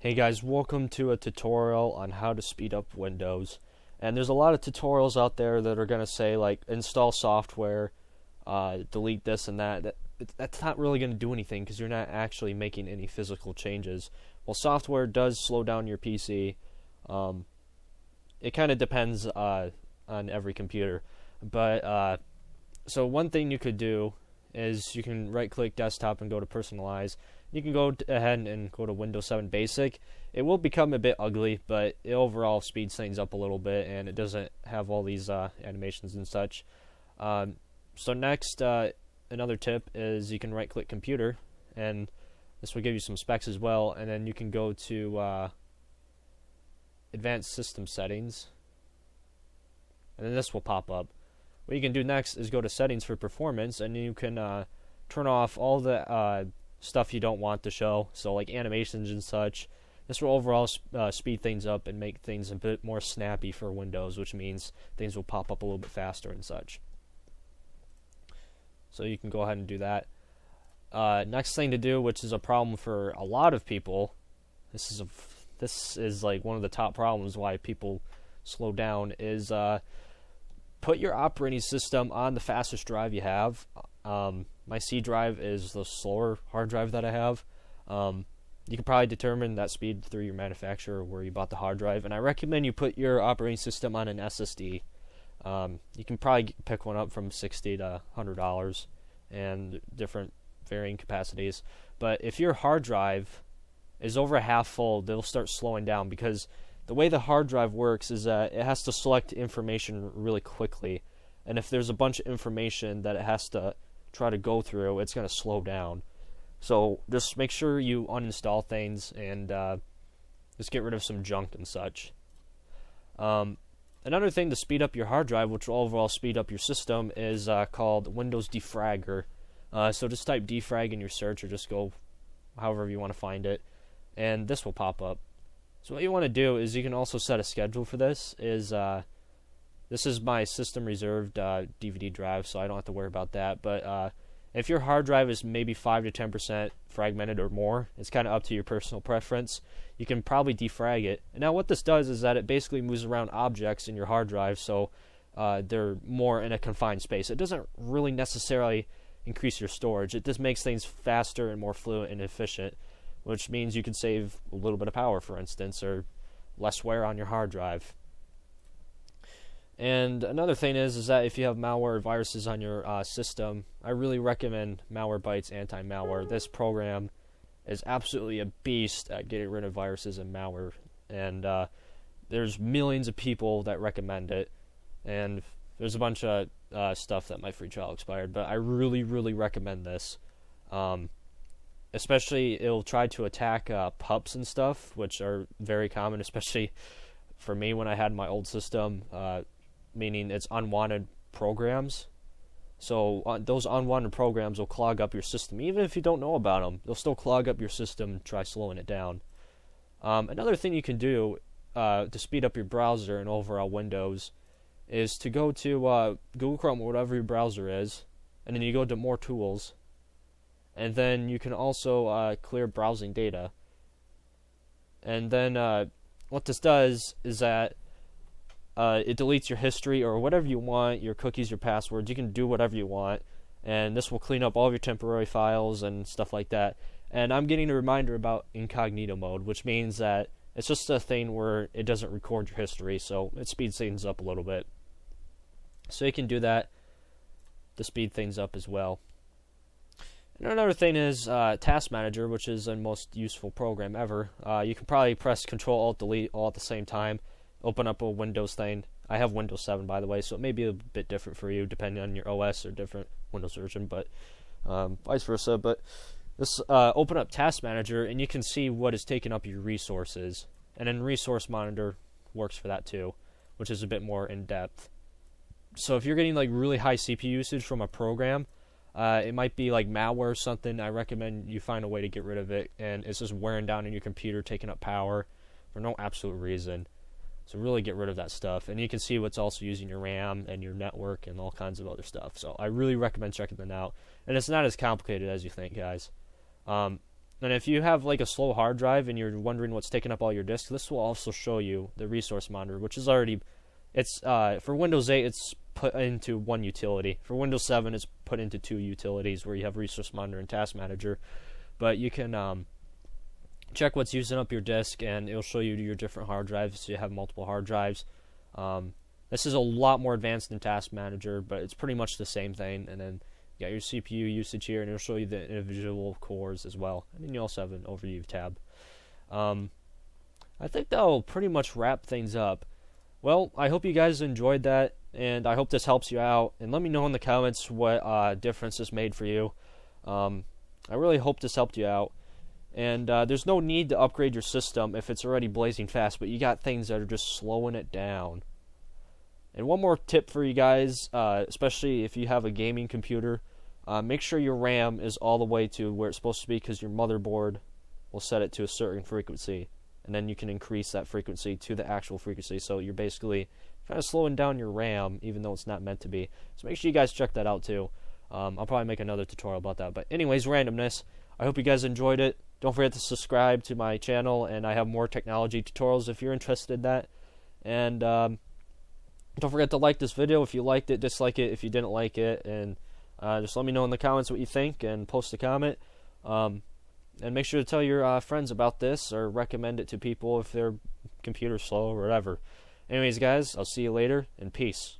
Hey guys, welcome to a tutorial on how to speed up Windows. And there's a lot of tutorials out there that are going to say like install software, delete this and that. That's not really going to do anything because you're not actually making any physical changes. Well, software does slow down your PC. It kind of depends on every computer. But so one thing you could do is you can right-click desktop and go to personalize. You can go ahead and go to Windows 7 Basic. It will become a bit ugly, but it overall speeds things up a little bit, and it doesn't have all these animations and such. So next, another tip is you can right-click Computer, and this will give you some specs as well, and then you can go to Advanced System Settings, and then this will pop up. What you can do next is go to Settings for Performance, and you can turn off all the stuff you don't want to show, so like animations and such. This will overall speed things up and make things a bit more snappy for Windows, which means things will pop up a little bit faster and such. So you can go ahead and do that. Next thing to do, which is a problem for a lot of people, this is like one of the top problems why people slow down, is put your operating system on the fastest drive you have. My C drive is the slower hard drive that I have. You can probably determine that speed through your manufacturer where you bought the hard drive, and I recommend you put your operating system on an SSD. You can probably pick one up from $60 to $100 and different varying capacities. But if your hard drive is over half full, they'll start slowing down because the way the hard drive works is that it has to select information really quickly, and if there's a bunch of information that it has to try to go through, it's going to slow down. So just make sure you uninstall things and just get rid of some junk and such. Another thing to speed up your hard drive, which will overall speed up your system, is called Windows Defragger. So just type defrag in your search, or just go however you want to find it, and this will pop up. So what you want to do is you can also set a schedule for this. This is my system reserved DVD drive, so I don't have to worry about that. But if your hard drive is maybe 5 to 10% fragmented or more, it's kind of up to your personal preference. You can probably defrag it. And now what this does is that it basically moves around objects in your hard drive, so they're more in a confined space. It doesn't really necessarily increase your storage. It just makes things faster and more fluid and efficient, which means you can save a little bit of power, for instance, or less wear on your hard drive. And another thing is that if you have malware or viruses on your system, I really recommend Malwarebytes AntiMalware. This program is absolutely a beast at getting rid of viruses and malware, and there's millions of people that recommend it, and there's a bunch of stuff that my free trial expired, but I really, really recommend this. Especially, it'll try to attack pups and stuff, which are very common, especially for me when I had my old system, meaning it's unwanted programs. So those unwanted programs will clog up your system. Even if you don't know about them, they'll still clog up your system and try slowing it down. Another thing you can do to speed up your browser and overall Windows is to go to Google Chrome or whatever your browser is, and then you go to More Tools, and then you can also clear browsing data. And then what this does is that it deletes your history or whatever you want, your cookies, your passwords. You can do whatever you want, and this will clean up all of your temporary files and stuff like that. And I'm getting a reminder about incognito mode, which means that it's just a thing where it doesn't record your history, so it speeds things up a little bit. So you can do that to speed things up as well. And another thing is Task Manager, which is the most useful program ever. You can probably press Control-Alt-Delete all at the same time, open up a Windows thing. I have Windows 7, by the way, so it may be a bit different for you depending on your OS or different Windows version, but vice versa. But this open up Task Manager, and you can see what is taking up your resources. And then Resource Monitor works for that too, which is a bit more in depth. So if you're getting like really high CPU usage from a program, it might be like malware or something. I recommend you find a way to get rid of it, and it's just wearing down on your computer, taking up power for no absolute reason. So really get rid of that stuff. And you can see what's also using your RAM and your network and all kinds of other stuff. So I really recommend checking them out. And it's not as complicated as you think, guys. And if you have like a slow hard drive and you're wondering what's taking up all your disk, this will also show you the resource monitor, which is already, it's for Windows 8 it's put into one utility. For Windows 7 it's put into two utilities where you have resource monitor and task manager. But you can check what's using up your disk, and it'll show you your different hard drives. So you have multiple hard drives. This is a lot more advanced than task manager, but it's pretty much the same thing. And then you got your CPU usage here, and it'll show you the individual cores as well. And then you also have an overview tab. I think that'll pretty much wrap things up. Well, I hope you guys enjoyed that, and I hope this helps you out. And let me know in the comments what difference this made for you. I really hope this helped you out. And there's no need to upgrade your system if it's already blazing fast, but you got things that are just slowing it down. And one more tip for you guys, especially if you have a gaming computer, make sure your RAM is all the way to where it's supposed to be, because your motherboard will set it to a certain frequency, and then you can increase that frequency to the actual frequency. So you're basically kind of slowing down your RAM, even though it's not meant to be. So make sure you guys check that out too. I'll probably make another tutorial about that. But anyways, randomness. I hope you guys enjoyed it. Don't forget to subscribe to my channel, and I have more technology tutorials if you're interested in that. And don't forget to like this video if you liked it, dislike it if you didn't like it, and just let me know in the comments what you think and post a comment. And make sure to tell your friends about this, or recommend it to people if their computer's slow or whatever. Anyways, guys, I'll see you later, and peace.